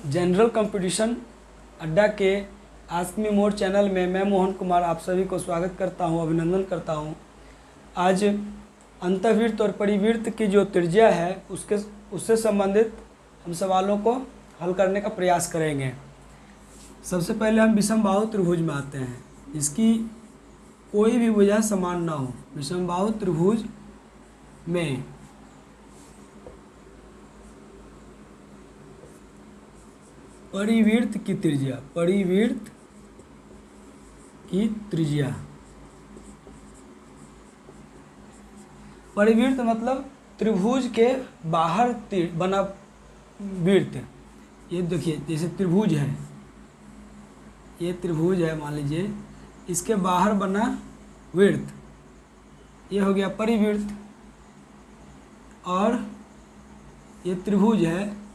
General competition अड्डा के ask me मोर channel में मैं मोहन कुमार आप सभी को स्वागत करता हूं, अभिनंदन करता हूं। आज अंतःवृत्त और परिवृत्त की जो त्रिज्या है उससे संबंधित हम सवालों को हल करने का प्रयास करेंगे। सबसे पहले हम विषमबाहु त्रिभुज में आते हैं। इसकी कोई भी भुजा समान ना हो। विषमबाहु त्रिभुज में परिवृत्त की त्रिज्या, परिवृत्त मतलब त्रिभुज के बाहर बना वृत्त। ये देखिए, जैसे त्रिभुज है, ये त्रिभुज है मान लीजिए, इसके बाहर बना वृत्त, ये हो गया परिवृत्त। और ये त्रिभुज है,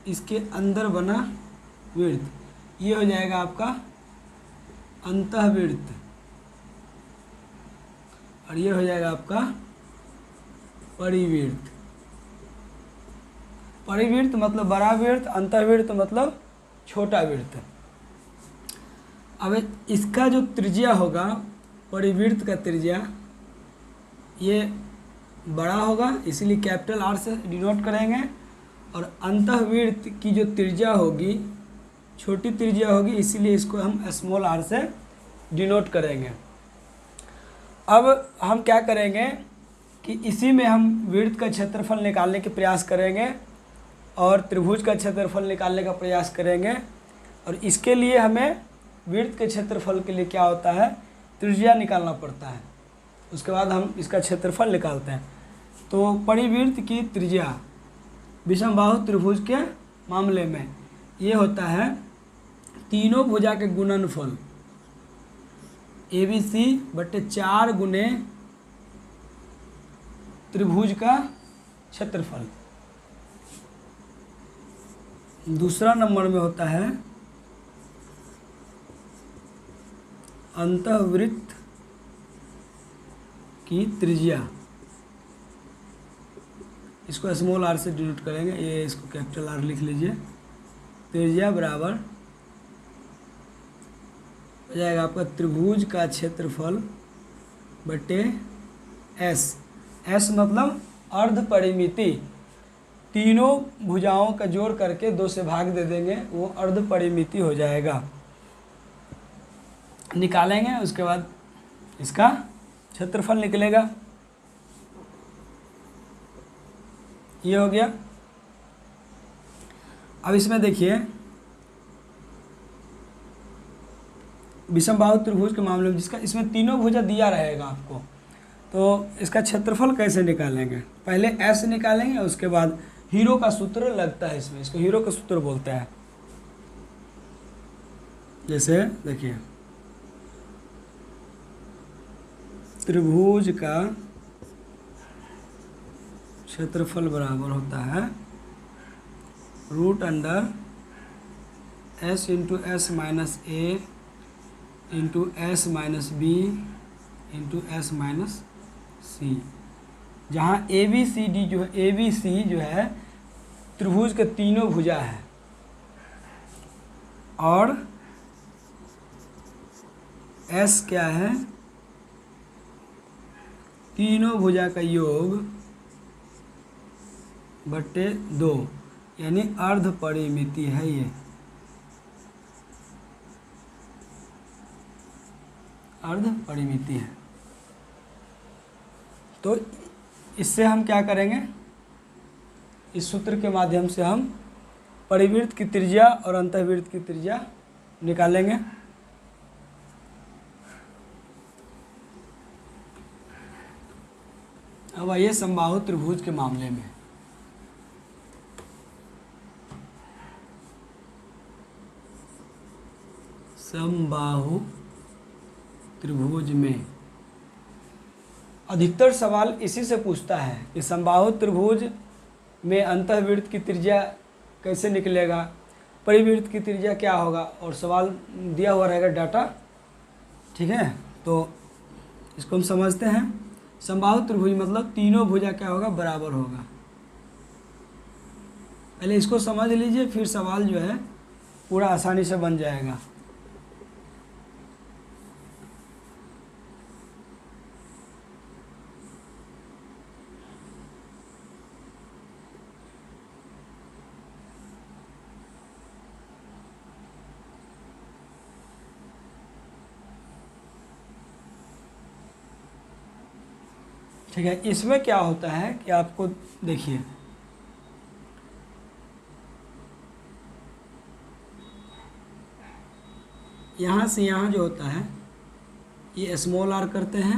इसके अंदर बना वृत्त, ये हो जाएगा आपका अंतःवृत्त। और ये हो जाएगा आपका परिवृत्त। परिवृत्त मतलब बड़ा वृत्त, अंतःवृत्त मतलब छोटा वृत्त। अब इसका जो त्रिज्या होगा, परिवृत्त का त्रिज्या, ये बड़ा होगा, इसीलिए कैपिटल आर से डिनोट करेंगे। और अंतःवृत्त की जो त्रिज्या होगी, छोटी त्रिज्या होगी, इसीलिए इसको हम स्मॉल आर से डिनोट करेंगे। अब हम क्या करेंगे कि इसी में हम वृत्त का क्षेत्रफल निकालने के प्रयास करेंगे और त्रिभुज का क्षेत्रफल निकालने का प्रयास करेंगे। और इसके लिए हमें वृत्त के क्षेत्रफल के लिए क्या होता है, त्रिज्या निकालना पड़ता है। उसके बाद हम इसका क्षेत्रफल निकालते हैं। तो परिवृत्त की त्रिज्या विषमबाहु त्रिभुज के मामले में ये होता है तीनों भुजा के गुणनफल ABC बटे 4 गुने त्रिभुज का क्षेत्रफल। दूसरा नंबर में होता है अंतःवृत्त की त्रिज्या, इसको स्मॉल आर से डिनोट करेंगे, ये इसको कैपिटल आर लिख लीजिए। त्रिज्या बराबर हो जाएगा आपका त्रिभुज का क्षेत्रफल बटे एस। एस मतलब अर्ध परिमिति, तीनों भुजाओं का जोड़ करके 2 से भाग दे देंगे, वो अर्ध परिमिति हो जाएगा। निकालेंगे, उसके बाद इसका क्षेत्रफल निकलेगा। ये हो गया। अब इसमें देखिए, विषमबाहु त्रिभुज के मामले में जिसका इसमें तीनों भुजा दिया रहेगा आपको, तो इसका क्षेत्रफल कैसे निकालेंगे? पहले एस निकालेंगे, उसके बाद हीरो का सूत्र लगता है इसमें, इसको हीरो का सूत्र बोलते हैं। जैसे देखिए, त्रिभुज का क्षेत्रफल बराबर होता है √under s into S minus A into S minus B into S minus C. जहाँ ABCD जो है, ABC जो है त्रिभुज के तीनों भुजा है, और S क्या है, तीनों भुजा का योग बटे 2, यानी अर्ध परिमिति है। ये अर्ध परिमिति है। तो इससे हम क्या करेंगे, इस सूत्र के माध्यम से हम परिवृत्त की त्रिज्या और अंतःवृत्त की त्रिज्या निकालेंगे। अब आइए समबाहु त्रिभुज के मामले में। समबाहु त्रिभुज में अधिकतर सवाल इसी से पूछता है कि समबाहु त्रिभुज में अंतःवृत्त की त्रिज्या कैसे निकलेगा, परिवृत्त की त्रिज्या क्या होगा, और सवाल दिया हुआ रहेगा डाटा। ठीक है, तो इसको हम समझते हैं। समबाहु त्रिभुज मतलब तीनों भुजा क्या होगा, बराबर होगा। पहले इसको समझ लीजिए, फिर सवाल जो है पूरा आसानी से बन जाएगा। ठीक है, इसमें क्या होता है कि आपको देखिए, यहाँ से यहाँ जो होता है ये स्मॉल आर करते हैं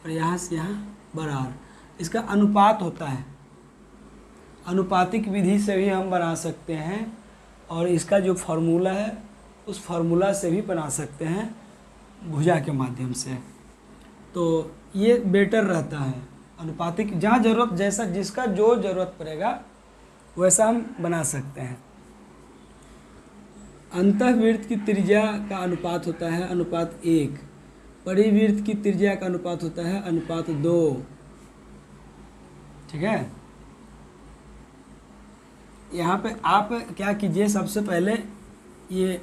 और यहाँ से यहाँ बड़ा आर, इसका अनुपात होता है। अनुपातिक विधि से भी हम बना सकते हैं और इसका जो फार्मूला है उस फार्मूला से भी बना सकते हैं भुजा के माध्यम से। तो ये बेटर रहता है अनुपातिक, जहाँ ज़रूरत, जैसा जिसका जो ज़रूरत पड़ेगा वैसा हम बना सकते हैं। अंतःवृत्त की त्रिज्या का अनुपात होता है अनुपात 1, परिवृत्त की त्रिज्या का अनुपात होता है अनुपात 2। ठीक है, यहाँ पे आप क्या कीजिए, सबसे पहले ये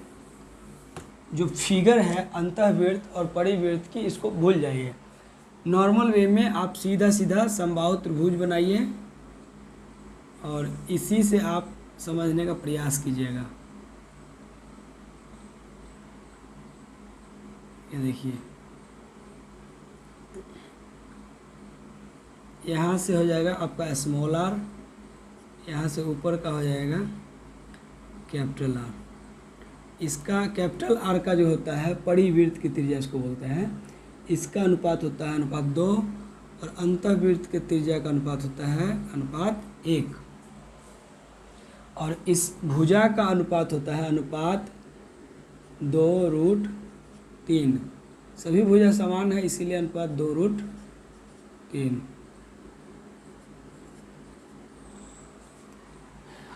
जो फिगर है अंतःवृत्त और परिवृत्त की, इसको भूल जाइए। नॉर्मल वे में आप सीधा सीधा समबाहु त्रिभुज बनाइए और इसी से आप समझने का प्रयास कीजिएगा। ये देखिए, यहाँ से हो जाएगा आपका स्मॉल आर, यहाँ से ऊपर का हो जाएगा कैपिटल आर। इसका कैपिटल आर का जो होता है परिवृत्त की त्रिज्या इसको बोलते हैं, इसका अनुपात होता है अनुपात 2 और अंतःवृत्त के त्रिज्या का अनुपात होता है अनुपात 1 और इस भुजा का अनुपात होता है अनुपात 2√3। सभी भुजा समान है इसीलिए अनुपात 2√3।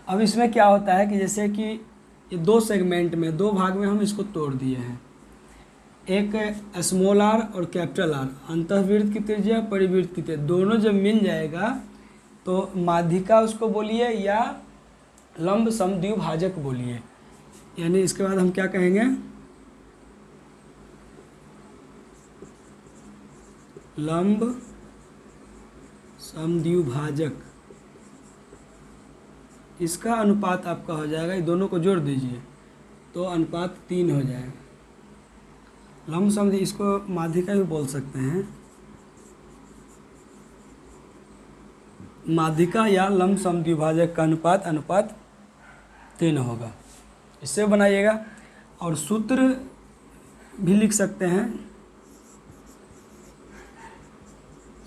अब इसमें क्या होता है कि जैसे कि ये 2 सेगमेंट में, 2 भाग में हम इसको तोड़ दिए हैं, एक स्मॉल आर और कैपिटल आर, अंतःवृत्त की त्रिज्या परिवृत्त की त्रिज्या, दोनों जब मिल जाएगा तो माध्यिका उसको बोलिए या लंब समद्विभाजक बोलिए। यानी इसके बाद हम क्या कहेंगे, लंब समद्विभाजक। इसका अनुपात आपका हो जाएगा, ये दोनों को जोड़ दीजिए तो अनुपात 3 हो जाएगा। लंब समद्वि, इसको माध्यिका भी बोल सकते हैं, माध्यिका या लंब समद्विभाजक का अनुपात 3 होगा। इससे बनाइएगा और सूत्र भी लिख सकते हैं,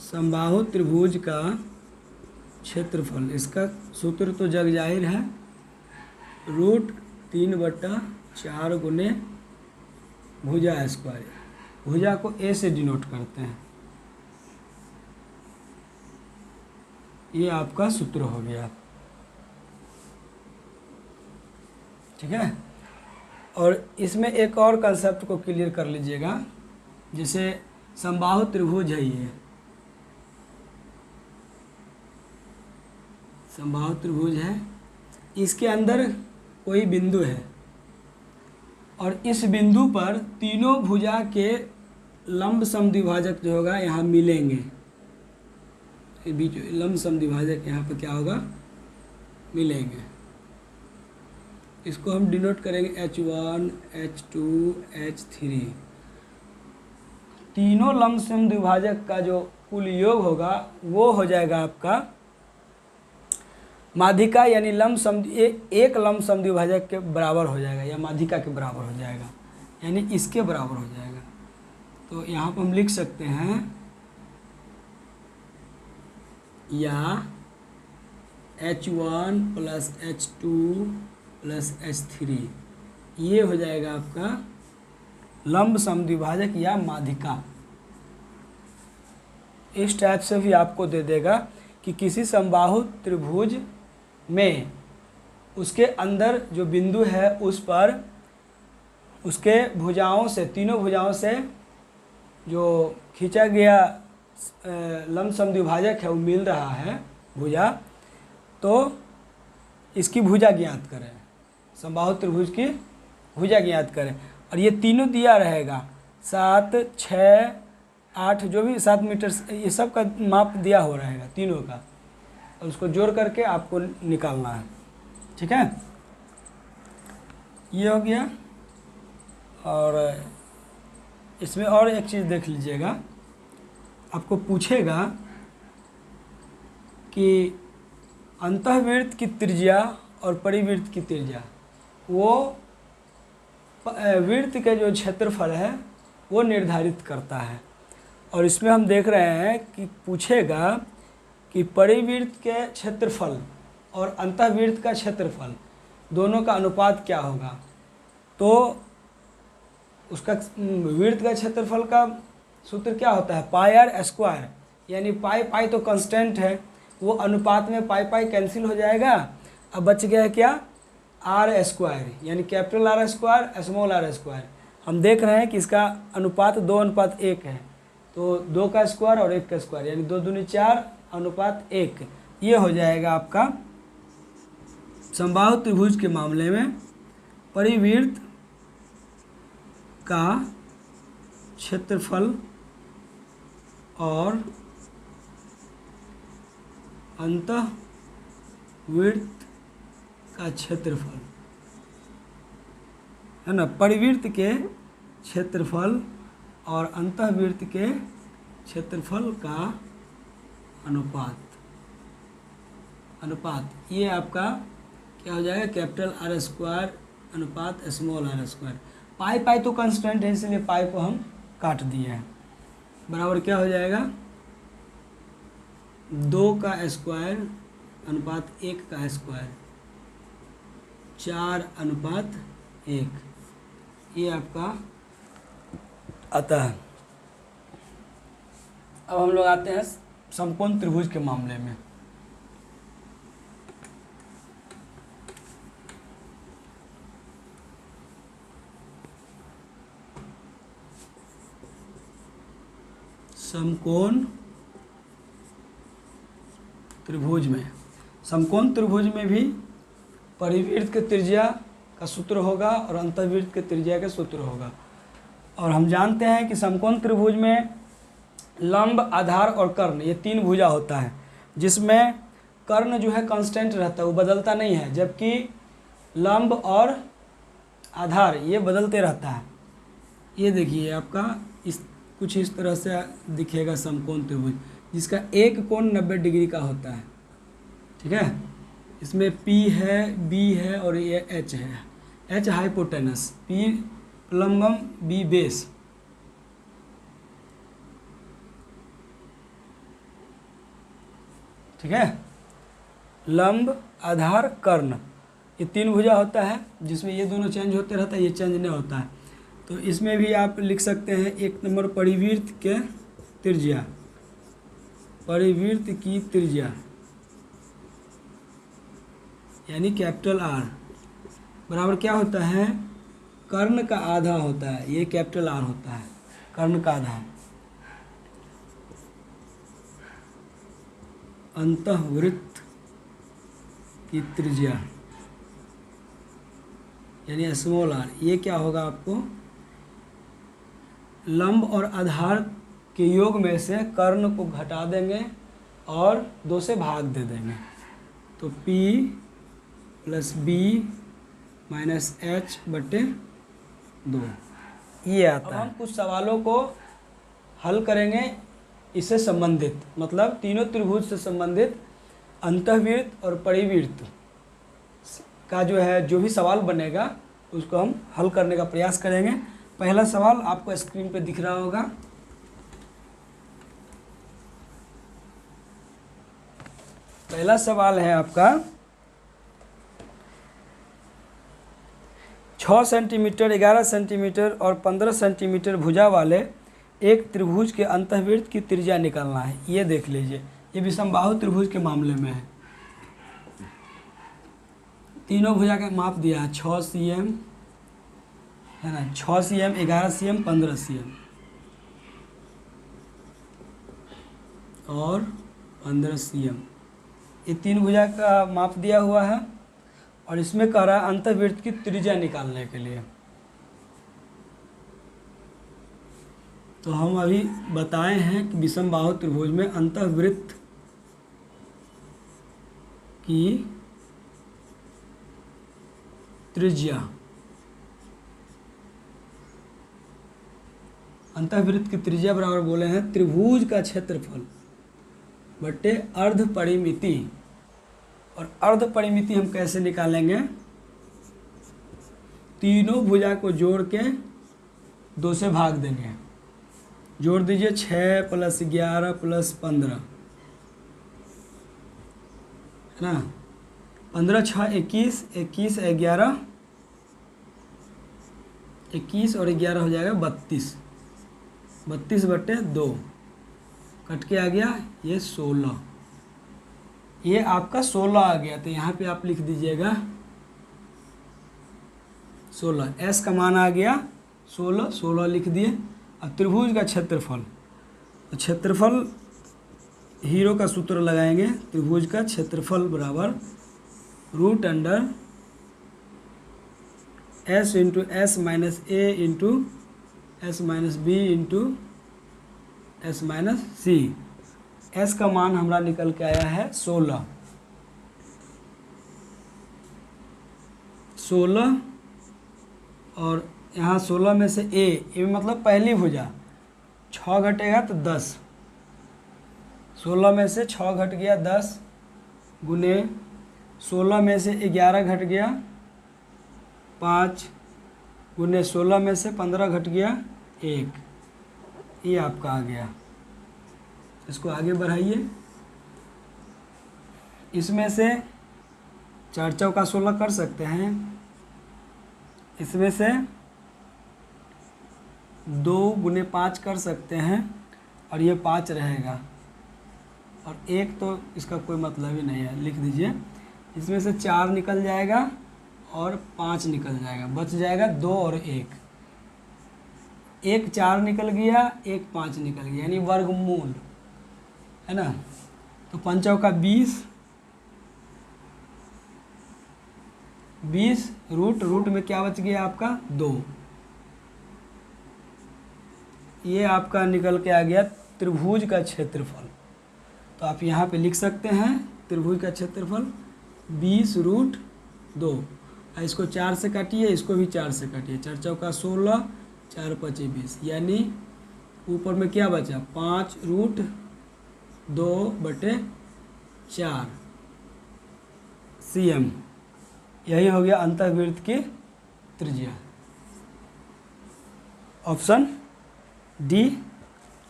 समबाहु त्रिभुज का क्षेत्रफल, इसका सूत्र तो जग जाहिर है, √3/4 गुने भुजा स्क्वायर। भुजा को ए से डिनोट करते हैं, ये आपका सूत्र हो गया। ठीक है, और इसमें एक और कंसेप्ट को क्लियर कर लीजिएगा, जैसे समबाहु त्रिभुज है, ये समबाहु त्रिभुज है, इसके अंदर कोई बिंदु है और इस बिंदु पर तीनों भुजा के लंब समद्विभाजक जो होगा यहाँ मिलेंगे। बीच लंब समद्विभाजक यहाँ पर क्या होगा, मिलेंगे। इसको हम डिनोट करेंगे H1, H2, H3। तीनों लंब समद्विभाजक का जो कुल योग होगा वो हो जाएगा आपका माध्यिका, यानी एक लंब समद्विभाजक के बराबर हो जाएगा या माध्यिका के बराबर हो जाएगा, यानी इसके बराबर हो जाएगा। तो यहाँ पर हम लिख सकते हैं या H1 + H2 + H3, ये हो जाएगा आपका लंब समद्विभाजक या माध्यिका। इस टाइप से भी आपको दे देगा कि किसी समबाहु त्रिभुज में उसके अंदर जो बिंदु है उस पर उसके भुजाओं से, तीनों भुजाओं से जो खींचा गया लंब समद्विभाजक है वो मिल रहा है, भुजा, तो इसकी भुजा ज्ञात करें, समबाहु त्रिभुज की भुजा ज्ञात करें। और ये तीनों दिया रहेगा, 7, 6, 8, जो भी 7 मीटर, ये सब का माप दिया हो रहेगा तीनों का, और उसको जोड़ करके आपको निकालना है। ठीक है, ये हो गया। और इसमें और एक चीज़ देख लीजिएगा, आपको पूछेगा कि अंतःवृत्त की त्रिज्या और परिवृत्त की त्रिज्या, वो वृत्त के जो क्षेत्रफल है वो निर्धारित करता है। और इसमें हम देख रहे हैं कि पूछेगा कि परिवृत्त के क्षेत्रफल और अंतःवृत्त का क्षेत्रफल दोनों का अनुपात क्या होगा। तो उसका वृत्त का क्षेत्रफल का सूत्र क्या होता है, पाई आर स्क्वायर, यानी पाई पाई तो कांस्टेंट है, वो अनुपात में पाई पाई कैंसिल हो जाएगा। अब बच गया है क्या, आर स्क्वायर, यानी capital R square small R square. हम देख रहे हैं कि इसका अनुपात 2:1 है, तो 2 का स्क्वायर और 1 का स्क्वायर, यानी 2 दूनी 4 अनुपात 1। ये हो जाएगा आपका समबाहु त्रिभुज के मामले में परिवृत्त का क्षेत्रफल और अंतःवृत्त का क्षेत्रफल, है ना, परिवृत्त के क्षेत्रफल और अंतःवृत्त के क्षेत्रफल का अनुपात, ये आपका क्या हो जाएगा, कैपिटल आर स्क्वायर अनुपात स्मॉल आर स्क्वायर। पाई पाई तो कांस्टेंट है, इसलिए पाई को हम काट दिए हैं, बराबर क्या हो जाएगा, 2 का स्क्वायर अनुपात 1 का स्क्वायर, 4:1, ये आपका आता है। अब हम लोग आते हैं समकोण त्रिभुज के मामले में। समकोण त्रिभुज में भी परिवृत्त के त्रिज्या का सूत्र होगा और अंतःवृत्त के त्रिज्या का सूत्र होगा। और हम जानते हैं कि समकोण त्रिभुज में लंब, आधार और कर्ण, ये 3 भुजा होता है, जिसमें कर्ण जो है कांस्टेंट रहता है, वो बदलता नहीं है, जबकि लंब और आधार ये बदलते रहता है। ये देखिए आपका कुछ इस तरह से दिखेगा समकोण त्रिभुज, जिसका एक कोण 90 डिग्री का होता है। ठीक है, इसमें P है, B है और ये H है। H hypotenuse, P Lambam, B base. ठीक है, लंब, आधार, कर्ण, ये 3 भुजा होता है, जिसमें ये दोनों चेंज होते रहता है, ये चेंज नहीं होता है। तो इसमें भी आप लिख सकते हैं 1 नंबर परिवृत्त के त्रिज्या, परिवृत्त की त्रिज्या यानी कैपिटल R बराबर क्या होता है, कर्ण का आधा होता है, ये कैपिटल R होता है, कर्ण का आधा। अंतःवृत्त की त्रिज्या यानी स्मॉल r, ये क्या होगा आपको, लंब और आधार के योग में से कर्ण को घटा देंगे और 2 से भाग दे देंगे, तो P + B - H/2 ये आता है। हम कुछ सवालों को हल करेंगे इससे संबंधित, मतलब तीनों त्रिभुज से संबंधित अंतःवृत्त और परिवृत्त का जो भी सवाल बनेगा उसको हम हल करने का प्रयास करेंगे। पहला सवाल आपको स्क्रीन पे दिख रहा होगा। पहला सवाल है आपका 6 सेंटीमीटर, 11 सेंटीमीटर और 15 सेंटीमीटर भुजा वाले एक त्रिभुज के अंतःवृत्त की त्रिज्या निकालना है। ये देख लीजिए, ये भी समबाहु त्रिभुज के मामले में है। तीनों भुजा का माप दिया है, 6 cm है ना, 6 cm, 11 cm, 15 cm और 15 cm। ये 3 भुजा का माप दिया हुआ है और इसमें कह रहा है अंतःवृत्त की त्रिज्या निकालने के लिए। तो हम अभी बताए हैं कि विषमबाहु त्रिभुज में अंतःवृत्त की त्रिज्या, अंतःवृत्त की त्रिज्या बराबर बोले हैं त्रिभुज का क्षेत्रफल बटे अर्ध परिमिति। और अर्ध परिमिति हम कैसे निकालेंगे? तीनों भुजा को जोड़ के 2 से भाग देंगे। जोड़ दीजिए 6 + 11 + 15 है ना। 15 × 6 21, 21 11, 21 और 11 हो जाएगा 32, 32/2 कट के आ गया ये 16। ये आपका 16 आ गया, तो यहाँ पे आप लिख दीजिएगा 16। S का मान आ गया 16, 16 लिख दिए। अब त्रिभुज का क्षेत्रफल, तो क्षेत्रफल हीरो का सूत्र लगाएंगे। त्रिभुज का क्षेत्रफल बराबर √S × S - A × S - B × S - C। S का मान हमारा निकल के आया है 16। 16 और यहाँ 16 में से A मतलब पहली भुजा, 6 घटेगा तो 10। 16 में से 6 घट गया 10 गुने 16 में से 11 घट गया 5 गुने 16 में से 15 घट गया 1। ये आपका आ गया। इसको आगे बढ़ाइए। इसमें से 4 चौका 16 कर सकते हैं। इसमें से 2 गुने 5 कर सकते हैं और ये 5 रहेगा और 1 तो इसका कोई मतलब ही नहीं है, लिख दीजिए। इसमें से 4 निकल जाएगा और 5 निकल जाएगा, बच जाएगा 2 और 1। 1 4 निकल गया, 1 5 निकल गया, यानी वर्गमूल है ना। तो 5 चौका 20, 20 रूट में क्या बच गया आपका 2। ये आपका निकल के आ गया त्रिभुज का क्षेत्रफल। तो आप यहाँ पे लिख सकते हैं त्रिभुज का क्षेत्रफल 20√2। इसको 4 से काटिए, इसको भी 4 से काटिए। 4 चौका 16, 4 5 20, यानी ऊपर में क्या बचा 5√2/4 cm। यही हो गया अंतःवृत्त की त्रिज्या। ऑप्शन डी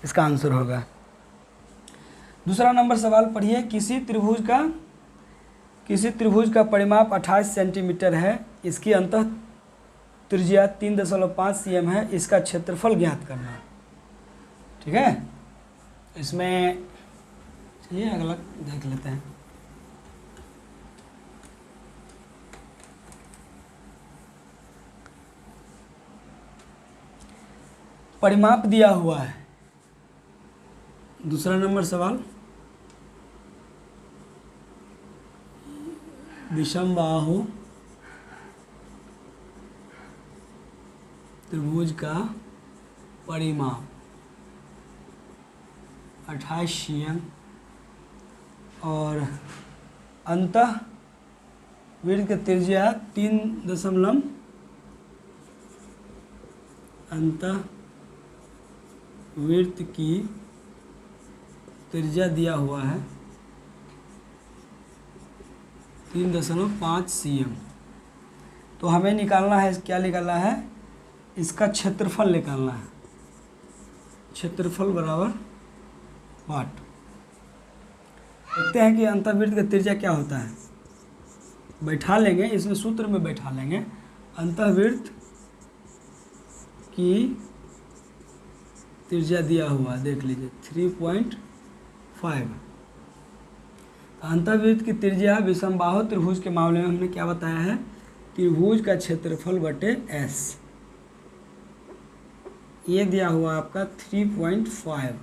इसका आंसर होगा। दूसरा नंबर सवाल पढ़िए। किसी त्रिभुज का परिमाप 28 सेंटीमीटर है। इसकी अंतः त्रिज्या 3.5 cm है। इसका क्षेत्रफल ज्ञात करना। ठीक है, इसमें चलिए अगला देख लेते हैं। परिमाप दिया हुआ है। दूसरा नंबर सवाल, विषमबाहु त्रिभुज का परिमाप 28 cm और अंतःवृत्त की त्रिज्या 3 दशमलव अंतःवृत्त की त्रिज्या दिया हुआ है 3.5 cm। तो हमें निकालना है, क्या निकालना है, इसका क्षेत्रफल निकालना है। क्षेत्रफल बराबर वाट। देखते हैं कि अंतःवृत्त का त्रिज्या क्या होता है। बैठा लेंगे, इसमें सूत्र में बैठा लेंगे। अंतःवृत्त की त्रिज्या दिया हुआ देख लीजिए 3.5। अंतःवृत्त की त्रिज्या विषमबाहु त्रिभुज के मामले में हमने क्या बताया है, त्रिभुज का क्षेत्रफल बटे S। ये दिया हुआ आपका 3.5।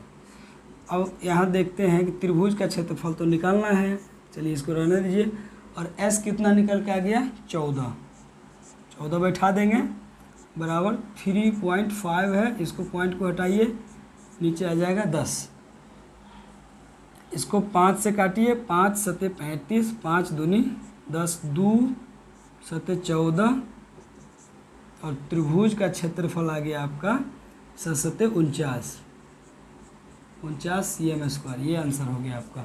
अब यहाँ देखते हैं कि त्रिभुज का क्षेत्रफल तो निकालना है, चलिए इसको रहने दीजिए। और s कितना निकल के आ गया 14 बैठा देंगे बराबर 3.5 है, इसको पॉइंट को हटाइए, नीचे आ जाएगा 10। इसको 5 से काटिए, 5 सते 35, 5 दूनी 10, 2 सते 14 और त्रिभुज का क्षेत्रफल आ गया आपका 7 सते 49 cm²। ये आंसर हो गया आपका।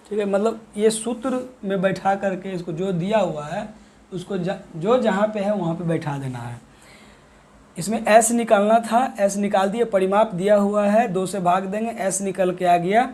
ठीक है, मतलब ये सूत्र में बैठा करके इसको जो दिया हुआ है उसको जो जहाँ पे है वहाँ पे बैठा देना है। इसमें s निकालना था, s निकाल दिए, परिमाप दिया हुआ है 2 से भाग देंगे, s निकल के आ गया।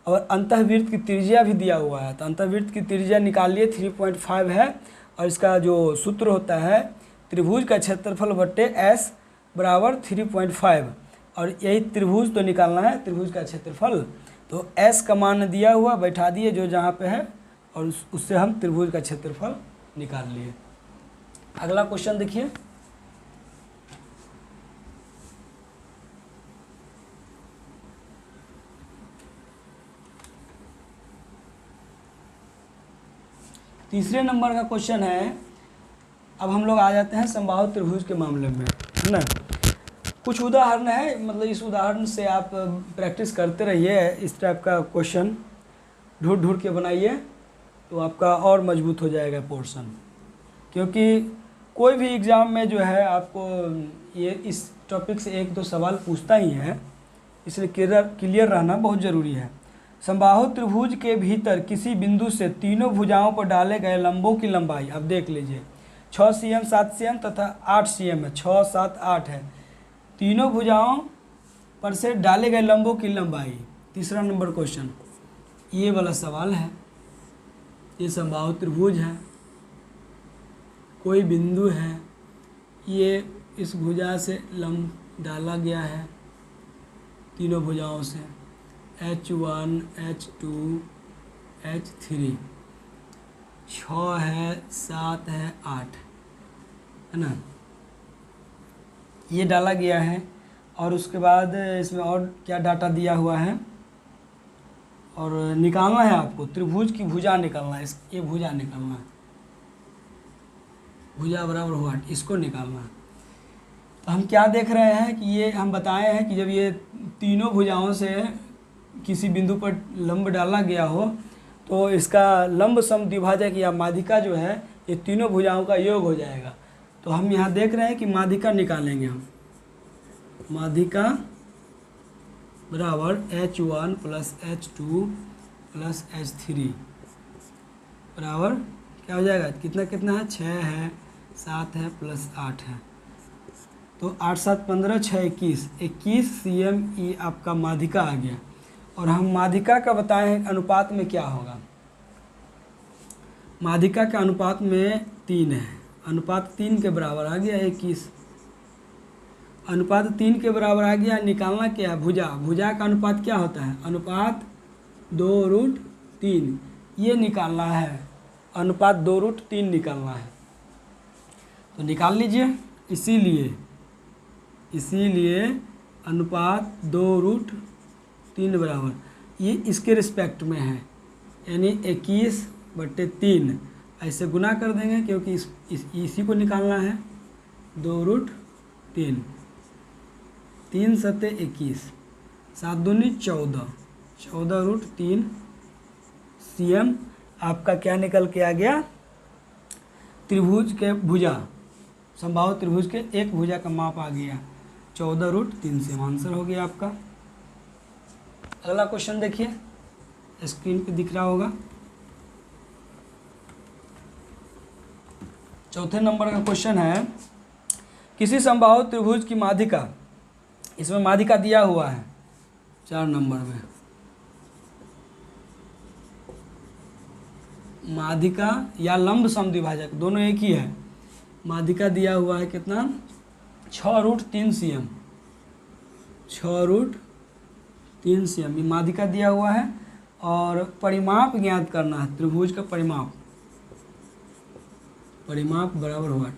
और अंतःवृत्त की त्रिज्या भी दिया हुआ है, तो अंतःवृत्त की त्रिज्या निकाल लिए 3.5 है। और इसका जो सूत्र होता है त्रिभुज का क्षेत्रफल बट्टे s बराबर 3.5, और यही त्रिभुज तो निकालना है, त्रिभुज का क्षेत्रफल। तो s का मान दिया हुआ बैठा दिए जो जहाँ पे है, और उससे हम त्रिभुज का क्षेत्रफल निकाल लिए। अगला क्वेश्चन देखिए। तीसरे नंबर का क्वेश्चन है। अब हम लोग आ जाते हैं समबाहु त्रिभुज के मामले में, है ना। कुछ उदाहरण है, मतलब इस उदाहरण से आप प्रैक्टिस करते रहिए, इस टाइप का क्वेश्चन ढूंढ के बनाइए तो आपका और मजबूत हो जाएगा पोर्शन। क्योंकि कोई भी एग्ज़ाम में जो है आपको ये इस टॉपिक से 1-2 सवाल पूछता ही है, इसलिए क्लियर रहना बहुत ज़रूरी है। समबाहु त्रिभुज के भीतर किसी बिंदु से तीनों भुजाओं पर डाले गए लंबों की लंबाई, अब देख लीजिए 6 cm, 7 cm तथा 8 cm है, 6, 7, 8 है। तीनों भुजाओं पर से डाले गए लंबों की लंबाई। तीसरा नंबर क्वेश्चन ये वाला सवाल है। ये समबाहु त्रिभुज है, कोई बिंदु है, ये इस भुजा से लंब डाला गया है तीनों भुजाओं से, H1, H2, H3, 6 है, 7 है, 8 है ना, ये डाला गया है। और उसके बाद इसमें और क्या डाटा दिया हुआ है, और निकालना है आपको त्रिभुज की भुजा निकालना है, ये भुजा निकालना है, भुजा बराबर हुआ इसको निकालना है। तो हम क्या देख रहे हैं कि ये हम बताए हैं कि जब ये तीनों भुजाओं से किसी बिंदु पर लंब डाला गया हो तो इसका लंब समद्विभाजक या माध्यिका जो है ये तीनों भुजाओं का योग हो जाएगा। तो हम यहाँ देख रहे हैं कि माध्यिका निकालेंगे हम, माध्यिका बराबर H1 plus H2 plus H3 बराबर क्या हो जाएगा, कितना कितना है, 6 है, 7 है, प्लस 8 है। तो 8, 7, 15, 6, 21 cm ये आपका माध्यिका आ गया। और हम माध्यिका का बताए हैं अनुपात में क्या होगा। माध्यिका का अनुपात में 3 है, अनुपात 3 के बराबर आ गया 21, अनुपात 3 के बराबर आ गया। निकालना क्या है, भुजा, भुजा का अनुपात क्या होता है, अनुपात 2√3, ये निकालना है, अनुपात 2√3 निकालना है। तो निकाल लीजिए। इसीलिए अनुपात 2√3 बराबर ये इसके रिस्पेक्ट में है, यानी 21/3 ऐसे गुना कर देंगे, क्योंकि इसी को निकालना है। 2√3, 3 सते 21, 7 दूनी 14, 14√3 cm आपका क्या निकल के आ गया, त्रिभुज के भुजा, समबाहु त्रिभुज के एक भुजा का माप आ गया 14√3 cm। आंसर हो गया आपका। अगला क्वेश्चन देखिए, स्क्रीन पे दिख रहा होगा। चौथे नंबर का क्वेश्चन है, किसी समबाहु त्रिभुज की माध्यिका, इसमें माध्यिका दिया हुआ है 4 नंबर में, माध्यिका या लंब समद्विभाजक दोनों एक ही है। माध्यिका दिया हुआ है कितना, 6√3 cm, 6√3 cm ये माध्यिका दिया हुआ है। और परिमाप ज्ञात करना है, त्रिभुज का परिमाप बराबर हुआ।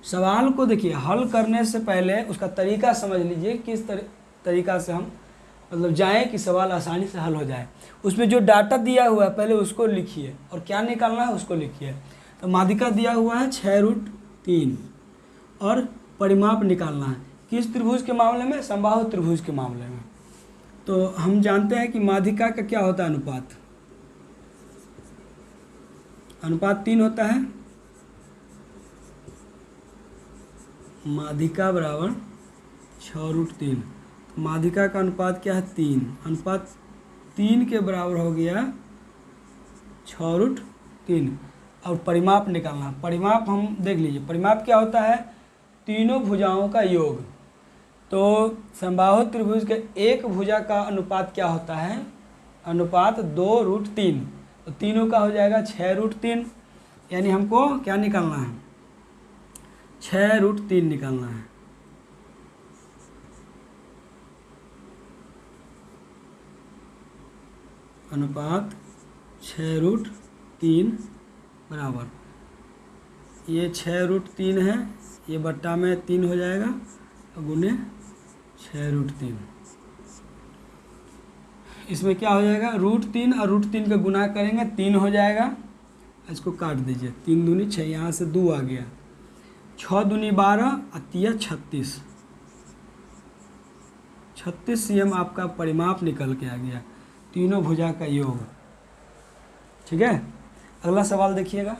सवाल को देखिए, हल करने से पहले उसका तरीका समझ लीजिए, किस तरीका से हम मतलब जाएं कि सवाल आसानी से हल हो जाए। उसमें जो डाटा दिया हुआ है पहले उसको लिखिए और क्या निकालना है उसको लिखिए। तो माध्यिका दिया हुआ है 6√3 और परिमाप निकालना है किस त्रिभुज के मामले में, समबाहु त्रिभुज के मामले में। तो हम जानते हैं कि माध्यिका का क्या होता है अनुपात, अनुपात 3 होता है। माध्यिका बराबर 6√3, माध्यिका का अनुपात क्या है 3, अनुपात 3 के बराबर हो गया 6√3। और परिमाप निकालना, परिमाप हम देख लीजिए, परिमाप क्या होता है, तीनों भुजाओं का योग। तो समबाहु त्रिभुज के एक भुजा का अनुपात क्या होता है, अनुपात 2√3, तो तीनों का हो जाएगा 6√3, यानी हमको क्या निकालना है, 6√3 निकालना है। अनुपात 6√3 बराबर, ये 6√3 है, ये बट्टा में 3 हो जाएगा और गुने 6√3। इसमें क्या हो जाएगा, √3 और √3 का गुना करेंगे 3 हो जाएगा, इसको काट दीजिए, 3 दूनी 6, यहाँ से 2 आ गया, 6 दूनी 12 और 3 36, 36 cm आपका परिमाप निकल के आ गया, तीनों भुजा का योग। ठीक है, अगला सवाल देखिएगा।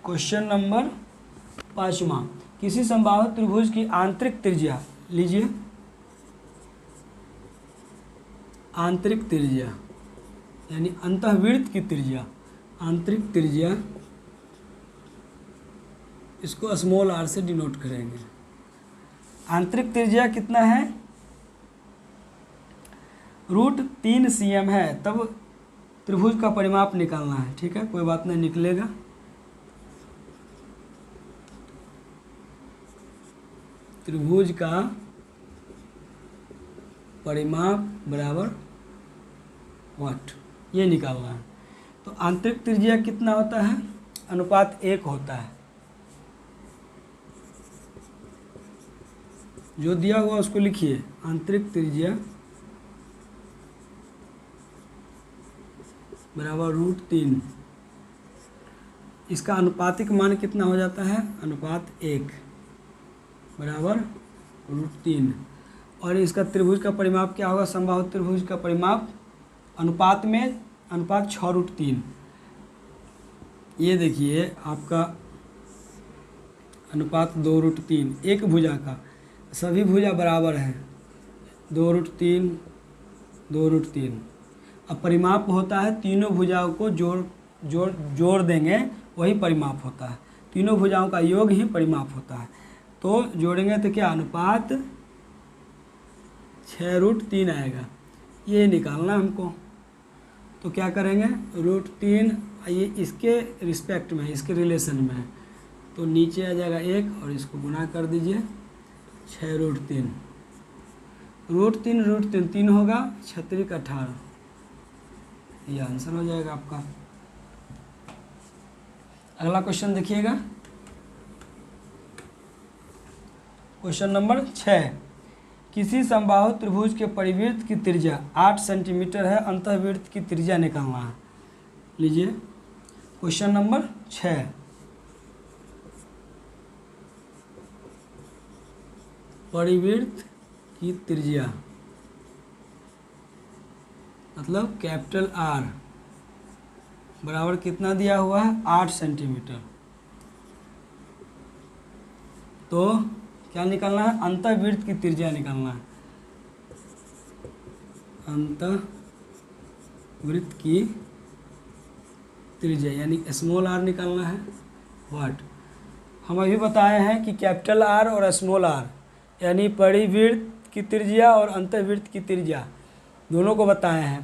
क्वेश्चन नंबर 5वां, किसी समबाहु त्रिभुज की आंतरिक त्रिज्या, लीजिए आंतरिक त्रिज्या यानी अंतःवृत्त की त्रिज्या, आंतरिक त्रिज्या, इसको स्मॉल r से डिनोट करेंगे। आंतरिक त्रिज्या कितना है, √3 cm है, तब त्रिभुज का परिमाप निकालना है। ठीक है, कोई बात नहीं, निकलेगा। त्रिभुज का परिमाप बराबर वाट, ये निकालना है। तो आंतरिक त्रिज्या कितना होता है, अनुपात 1 होता है। जो दिया हुआ उसको लिखिए, आंतरिक त्रिज्या बराबर √3, इसका अनुपातिक मान कितना हो जाता है, अनुपात 1 बराबर √3। और इसका त्रिभुज का परिमाप क्या होगा, समबाहु त्रिभुज का परिमाप अनुपात में अनुपात 6√3। ये देखिए आपका अनुपात 2√3, एक भुजा का, सभी भुजा बराबर है, 2√3 2√3। अब परिमाप होता है तीनों भुजाओं को जोड़ देंगे, वही परिमाप होता है, तीनों भुजाओं का योग ही परिमाप होता है। तो जोड़ेंगे तो क्या, अनुपात 6√3 आएगा, ये निकालना हमको। तो क्या करेंगे, √3, ये इसके रिस्पेक्ट में, इसके रिलेशन में है, तो नीचे आ जाएगा 1 और इसको गुना कर दीजिए 6√3, √3 3 होगा, 36 18, ये आंसर हो जाएगा आपका। अगला क्वेश्चन देखिएगा, क्वेश्चन नंबर 6, किसी समबाहु त्रिभुज के परिवृत्त की त्रिज्या 8 सेंटीमीटर है, अंतःवृत्त की त्रिज्या निकालना है। लीजिए क्वेश्चन नंबर 6, परिवृत्त की त्रिज्या मतलब कैपिटल R बराबर कितना दिया हुआ है, 8 सेंटीमीटर। तो क्या निकालना है, अंतःवृत्त की त्रिज्या निकालना है, अंतःवृत्त की त्रिज्या यानी स्मॉल r निकालना है। वाट हम अभी बताए हैं कि कैपिटल R और स्मॉल r यानी परिवृत्त की त्रिज्या और अंतःवृत्त की त्रिज्या दोनों को बताए हैं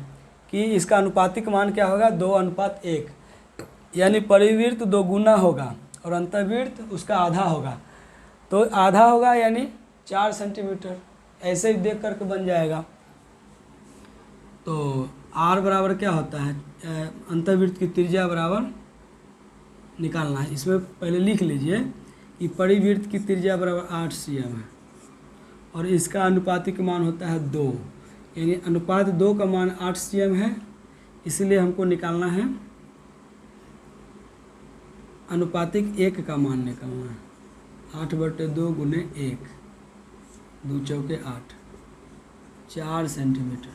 कि इसका अनुपातिक मान क्या होगा, 2:1, यानी परिवृत्त 2 गुना होगा और अंतःवृत्त उसका आधा होगा। तो आधा होगा यानी 4 सेंटीमीटर, ऐसे ही देख करके बन जाएगा। तो r बराबर क्या होता है, अंतःवृत्त की त्रिज्या बराबर निकालना है। इसमें पहले लिख लीजिए कि परिवृत्त की त्रिज्या बराबर 8 cm है और इसका अनुपातिक मान होता है 2, यानी अनुपात 2 का मान 8 cm है, इसलिए हमको निकालना है अनुपातिक 1 का मान निकालना है। 8/2 गुने 1, 2 चौके 8, 4 सेंटीमीटर।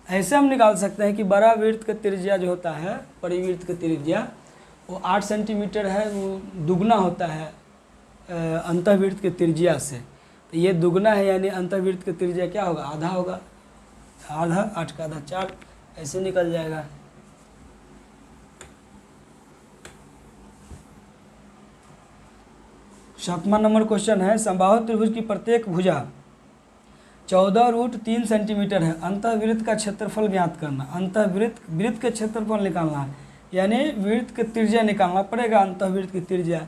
ऐसे हम निकाल सकते हैं कि बड़ा वृत्त का त्रिज्या जो होता है, परिवृत्त का त्रिज्या वो 8 सेंटीमीटर है, वो दुगना होता है अंतःवृत्त के त्रिज्या से। तो ये दुगना है, यानी अंतःवृत्त का त्रिज्या क्या होगा, आधा होगा। आधा, 8 का आधा 4, ऐसे निकल जाएगा। सातवां नंबर क्वेश्चन है, समबाहु त्रिभुज की प्रत्येक भुजा 14√3 सेंटीमीटर है, अंतःवृत्त का क्षेत्रफल ज्ञात करना। वृत्त के क्षेत्रफल निकालना है, यानी वृत्त की त्रिज्या निकालना पड़ेगा, अंतःवृत्त की त्रिज्या।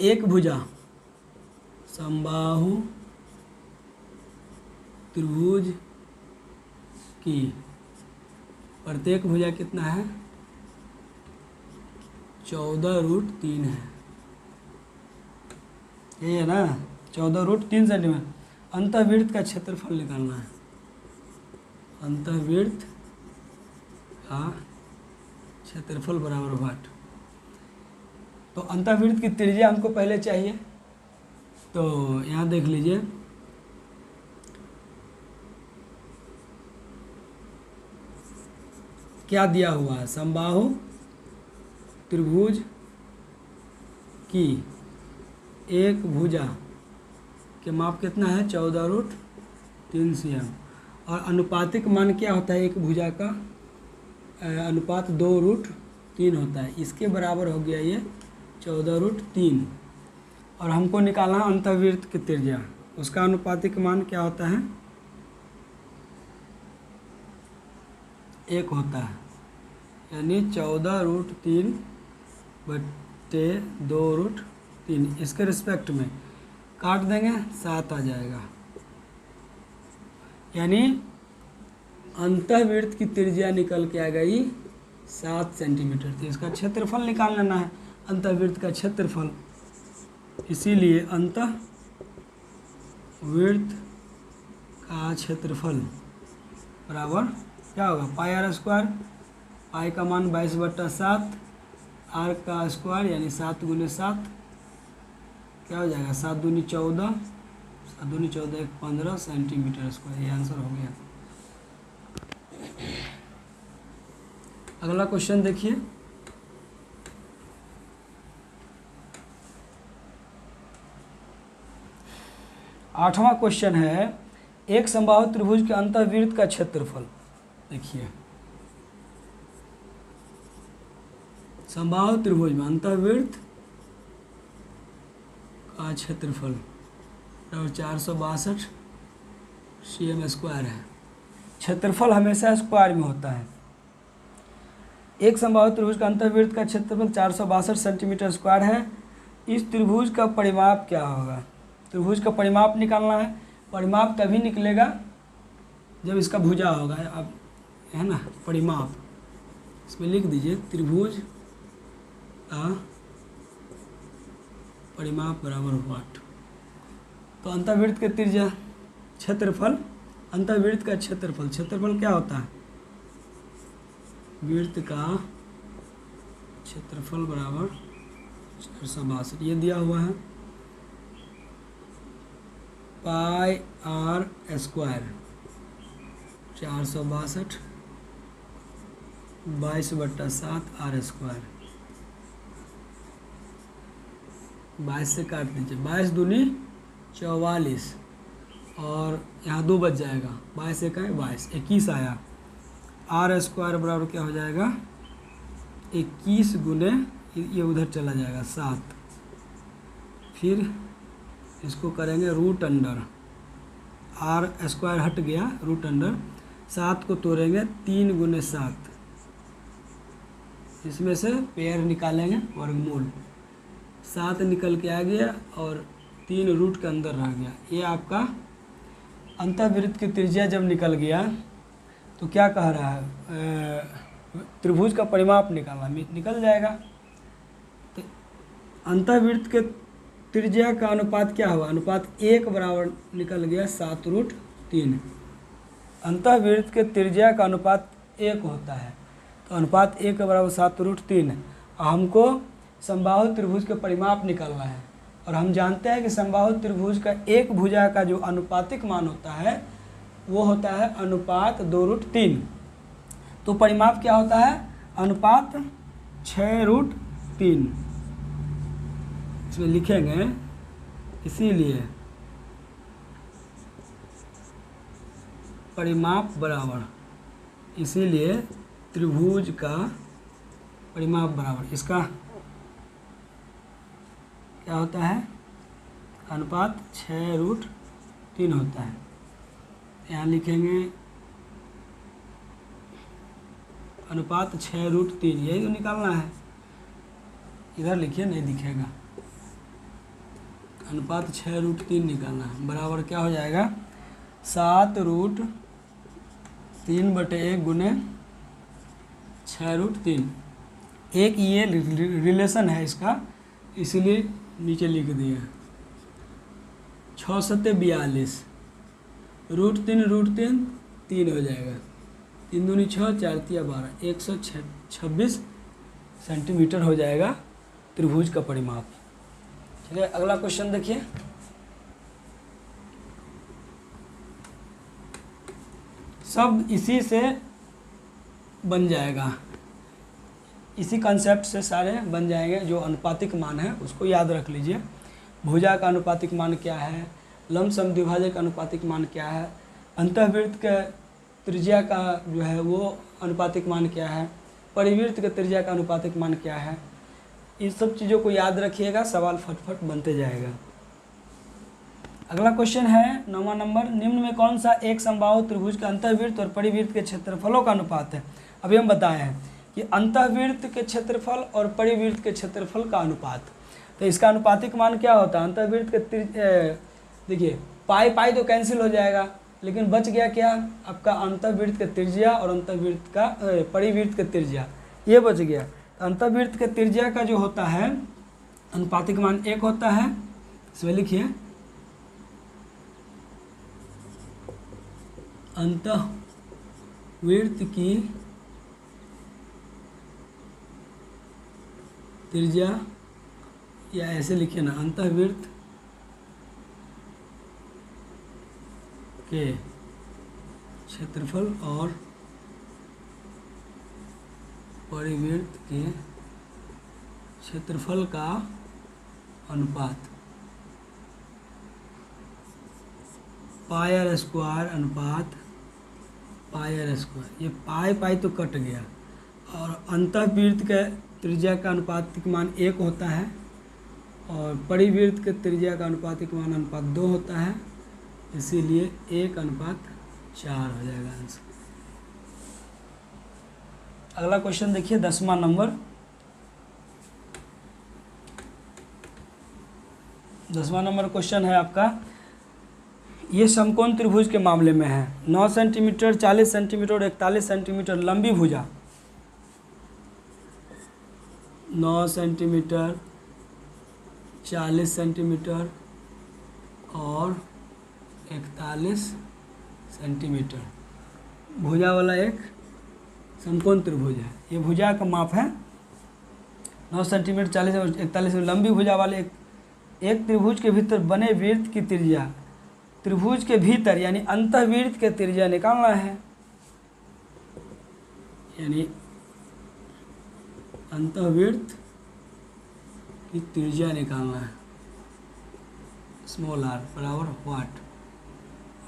एक भुजा समबाहु त्रिभुज की प्रत्येक भुजा कितना है, 14√3 है, ये है ना, 14√3 सेंटीमीटर। अंतःवृत्त का क्षेत्रफल निकालना है, अंतःवृत्त का क्षेत्रफल बराबर वाट। तो अंतःवृत्त की त्रिज्या हमको पहले चाहिए, तो यहाँ देख लीजिए, क्या दिया हुआ है, समबाहु त्रिभुज की एक भुजा के माप कितना है, 14√3 cm, और अनुपातिक मान क्या होता है एक भुजा का, अनुपात 2√3 होता है, इसके बराबर हो गया ये 14√3। और हमको निकालना अंतःवृत्त की त्रिज्या, उसका अनुपातिक मान क्या होता है, 1 होता है, यानी 14√3 बटे 2√3, इसके रिस्पेक्ट में काट देंगे 7 आ जाएगा, यानी अंतःवृत्त की त्रिज्या निकल के आ गई 7 सेंटीमीटर। तो इसका क्षेत्रफल निकाल लेना है, अंतःवृत्त का क्षेत्रफल। इसीलिए अंतःवृत्त का क्षेत्रफल बराबर क्या होगा, πr², पाई का मान 22/7, r का स्क्वायर यानी 7 × 7 क्या हो जाएगा, 7 दूनी 14, 7 दूनी 14, 1 15 सेंटीमीटर स्क्वायर। ये आंसर हो गया। अगला क्वेश्चन देखिए, आठवां क्वेश्चन है, एक समबाहु त्रिभुज के अंतःवृत्त का क्षेत्रफल। देखिए, समबाहु त्रिभुज में अंतःवृत्त का क्षेत्रफल 462 cm² है। क्षेत्रफल हमेशा स्क्वायर में होता है। एक समबाहु त्रिभुज का अंतःवृत्त का क्षेत्रफल 462 सेंटीमीटर स्क्वायर है। इस त्रिभुज का परिमाप क्या होगा, त्रिभुज का परिमाप निकालना है। परिमाप तभी निकलेगा जब इसका भुजा होगा, अब है ना, परिमाप इसमें लिख दीजिए, त्रिभुज का परिमाप बराबर वाट। तो अंतःवृत्त के त्रिज्या क्षेत्रफल, अंतःवृत्त का क्षेत्रफल, क्षेत्रफल क्या होता है, वृत्त का क्षेत्रफल बराबर 462, ये दिया हुआ है, πr² 462 22/7 r², 22 से काट दीजिए, 22 दूनी 44 और यहाँ 2 बच जाएगा, 22 एक है 22, 21 आया। r² बराबर क्या हो जाएगा, 21 गुने ये उधर चला जाएगा 7, फिर इसको करेंगे रूट अंडर, r² हट गया, रूट अंडर 7 को तोड़ेंगे 3 गुने 7, इसमें से पेयर निकालेंगे, वर्गमूल 7 निकल के आ गया और 3 रूट के अंदर रह गया। ये आपका अंतःवृत्त की त्रिज्या जब निकल गया तो क्या कह रहा है, त्रिभुज का परिमाप निकालना, निकल जाएगा। तो अंतःवृत्त के त्रिज्या का अनुपात क्या हुआ, अनुपात 1 बराबर निकल गया 7√3। अंतःवृत्त के त्रिज्या का अनुपात 1 होता है, तो अनुपात 1 बराबर 7√3। हमको समबाहु त्रिभुज के परिमाप निकालना है, और हम जानते हैं कि समबाहु त्रिभुज का एक भुजा का जो अनुपातिक मान होता है वो होता है अनुपात 2√3। तो परिमाप क्या होता है, अनुपात 6√3 इसमें लिखेंगे। इसीलिए परिमाप बराबर, इसीलिए त्रिभुज का परिमाप बराबर इसका क्या होता है, अनुपात 6√3 होता है। यहाँ लिखेंगे अनुपात 6√3, यही तो निकालना है। इधर लिखिए, नहीं दिखेगा। अनुपात 6√3 निकालना है, बराबर क्या हो जाएगा 7√3/1 गुने 6√3। एक ये रिलेशन है इसका, इसीलिए नीचे लिख दिया। 6 सत्ते 42, √3 3 हो जाएगा, 3 दूनी 6, 4 तिया 12, 126 सेंटीमीटर हो जाएगा त्रिभुज का परिमाप। चलिए अगला क्वेश्चन देखिए। सब इसी से बन जाएगा, इसी कंसेप्ट से सारे बन जाएंगे। जो अनुपातिक मान है उसको याद रख लीजिए। भुजा का अनुपातिक मान क्या है, लंब समद्विभाजक का अनुपातिक मान क्या है, अंतःवृत्त के त्रिज्या का जो है वो अनुपातिक मान क्या है, परिवृत्त के त्रिज्या का अनुपातिक मान क्या है। इन सब चीज़ों को याद रखिएगा, सवाल फटफट बनते जाएगा। अगला क्वेश्चन है 9वां नंबर, निम्न में कौन सा एक समबाहु त्रिभुज के अंतःवृत्त और परिवृत्त के क्षेत्रफलों का अनुपात है। अभी हम बताए हैं कि अंतःवृत्त के क्षेत्रफल और परिवृत्त के क्षेत्रफल का अनुपात, तो इसका अनुपातिक मान क्या होता है। अंतःवृत्त के देखिए पाई तो कैंसिल हो जाएगा, लेकिन बच गया क्या आपका अंतःवृत्त के त्रिज्या और अंतःवृत्त का परिवृत्त के त्रिज्या, ये बच गया। तो अंतःवृत्त के त्रिज्या का जो होता है अनुपातिक मान 1 होता है। इसमें लिखिए अंतःवृत्त की त्रिज्या, या ऐसे लिखिए ना, अंतःवृत्त के क्षेत्रफल और परिवृत्त के क्षेत्रफल का अनुपात, पाई स्क्वायर अनुपात पाई स्क्वायर। ये पाई तो कट गया। और अंतःवृत्त के त्रिज्या का अनुपातिक मान 1 होता है, और परिवृत्त के त्रिज्या का अनुपातिक मान अनुपात 2 होता है, इसीलिए 1:4 हो जाएगा आंसर। अगला क्वेश्चन देखिए 10वां नंबर। 10वां नंबर क्वेश्चन है आपका, ये समकोण त्रिभुज के मामले में है। 9 सेंटीमीटर, 40 सेंटीमीटर और 41 सेंटीमीटर लंबी भुजा, 9 सेंटीमीटर, 40 सेंटीमीटर और 41 सेंटीमीटर भुजा वाला एक समकोण त्रिभुज है। ये भुजा का माप है 9 सेंटीमीटर, 40 और 41 लंबी भुजा वाले एक त्रिभुज के भीतर बने वृत्त की त्रिज्या, त्रिभुज के भीतर यानी अंतःवृत्त के त्रिज्या निकालना है। यानी अंतःवृत्त की त्रिज्या निकालना है, स्मॉल r बराबर वाट।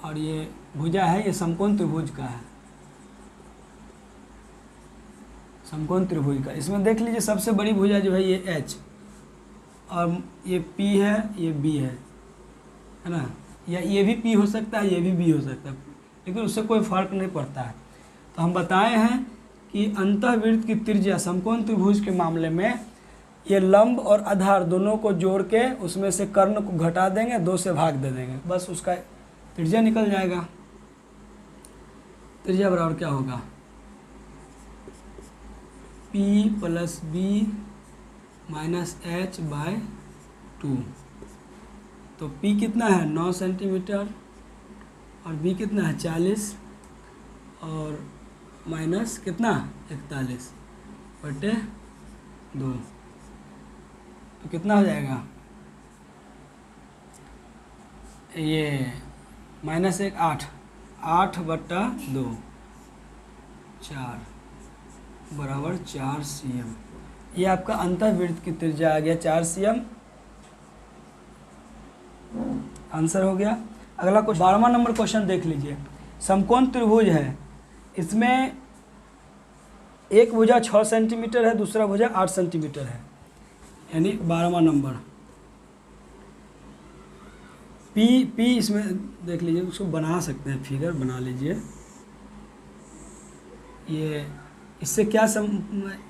और ये भुजा है, ये समकोण त्रिभुज का है, समकोण त्रिभुज का। इसमें देख लीजिए सबसे बड़ी भुजा जो है ये H, और ये P है, ये B है ना, या ये भी P हो सकता है, ये भी B हो सकता है, लेकिन उससे कोई फर्क नहीं पड़ता है। तो हम बताए हैं कि अंतःवृत्त की त्रिज्या समकोण त्रिभुज के मामले में ये लंब और आधार दोनों को जोड़ के उसमें से कर्ण को घटा देंगे, 2 से भाग दे देंगे, बस उसका त्रिज्या निकल जाएगा। त्रिज्या बराबर क्या होगा, P plus B minus H by 2। तो P कितना है 9 सेंटीमीटर और B कितना है 40 और माइनस कितना 41/2। तो कितना हो जाएगा ये -1 8/2 4 बराबर 4 cm। ये आपका अंतःवृत्त की त्रिज्या आ गया 4 cm। आंसर हो गया। अगला क्वेश्चन 12वां नंबर क्वेश्चन देख लीजिए। समकोण त्रिभुज है, इसमें एक भुजा 6 सेंटीमीटर है, दूसरा भुजा 8 सेंटीमीटर है, यानी 12वां नंबर। P इसमें देख लीजिए, उसको बना सकते हैं, फिगर बना लीजिए। ये इससे क्या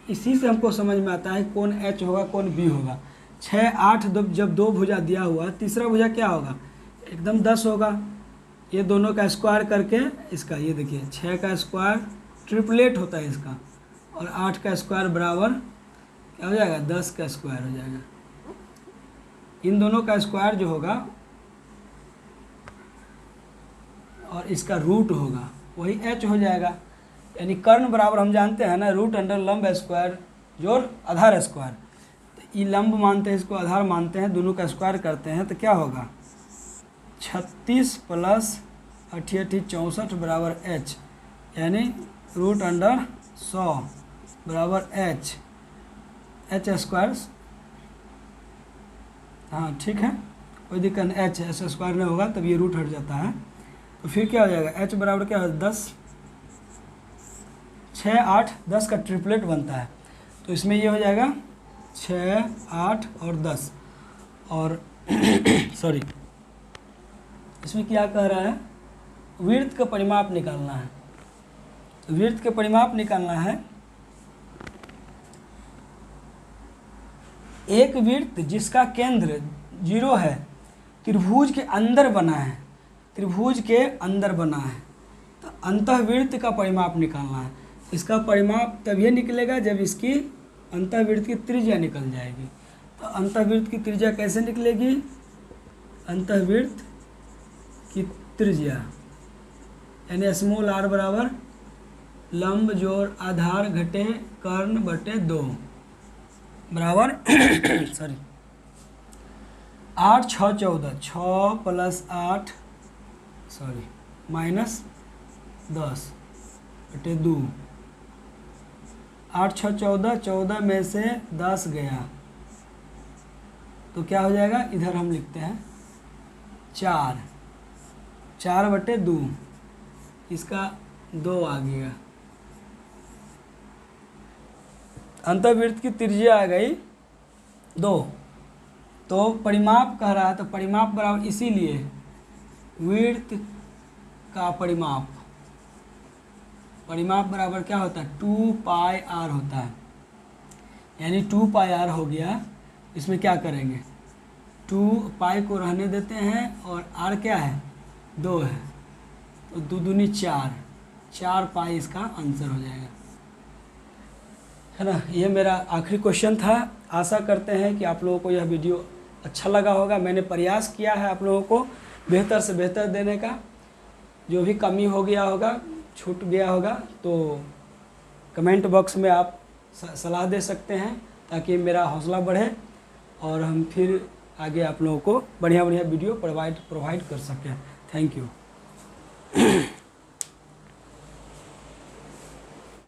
इसी से हमको समझ में आता है कौन H होगा कौन B होगा। 6 8 जब 2 भुजा दिया हुआ, तीसरा भुजा क्या होगा एकदम 10 होगा। ये दोनों का स्क्वायर करके इसका, ये देखिए 6 का स्क्वायर ट्रिपलेट होता है इसका, और 8 का स्क्वायर बराबर क्या हो जाएगा 10 का स्क्वायर हो जाएगा। इन दोनों का स्क्वायर जो होगा और इसका रूट होगा वही H हो जाएगा। यानी कर्ण बराबर हम जानते हैं ना रूट अंडर लंब स्क्वायर जोड़ आधार स्क्वायर। तो ये लंब मानते हैं, इसको आधार मानते हैं, दोनों का स्क्वायर करते हैं तो क्या होगा 36 प्लस 88 64 बराबर H, यानी रूट अंडर 100 बराबर H स्क्वायर। हाँ ठीक है, कोई दिक्कत नहीं, H स्क्वायर नहीं होगा तब ये रूट हट जाता है। तो फिर क्या हो जाएगा H बराबर क्या हो 10 6 8 10 का ट्रिपलेट बनता है। तो इसमें ये हो जाएगा 6 8 और 10 और सॉरी इसमें क्या कह रहा है वृत्त का परिमाप निकालना है। तो वृत्त का परिमाप निकालना है। एक वृत्त जिसका केंद्र 0 है, त्रिभुज के अंदर बना है, त्रिभुज के अंदर बना है, तो अंतःवृत्त का परिमाप निकालना है। इसका परिमाप तभी निकलेगा जब इसकी अंतःवृत्त की त्रिज्या निकल जाएगी। तो अंतःवृत्त की त्रिज्या कैसे निकलेगी, अंतःवृत्त की त्रिज्या यानी स्मॉल r बराबर लंब जोड़ आधार घटे कर्ण बटे 2 बराबर सॉरी 8 6 14 6 प्लस 8 सॉरी माइनस 10 बटे 2 8 6 14 14 में से 10 गया तो क्या हो जाएगा, इधर हम लिखते हैं 4 बटे 2, इसका 2 आ गया। अंतःवृत्त की त्रिज्या आ गई 2। तो परिमाप कह रहा है, तो परिमाप बराबर इसीलिए वृत्त का परिमाप बराबर क्या होता है 2 पाई r होता है। यानी 2 पाई r हो गया। इसमें क्या करेंगे 2 पाई को रहने देते हैं और r क्या है 2 है, तो 2 दूनी 4 पाई इसका आंसर हो जाएगा, है ना। ये मेरा आखिरी क्वेश्चन था। आशा करते हैं कि आप लोगों को यह वीडियो अच्छा लगा होगा। मैंने प्रयास किया है आप लोगों को बेहतर से बेहतर देने का। जो भी कमी हो गया होगा, छूट गया होगा, तो कमेंट बॉक्स में आप सलाह दे सकते हैं ताकि मेरा हौसला बढ़े और हम फिर आगे आप लोगों को बढ़िया वीडियो प्रोवाइड कर सकें। Thank you.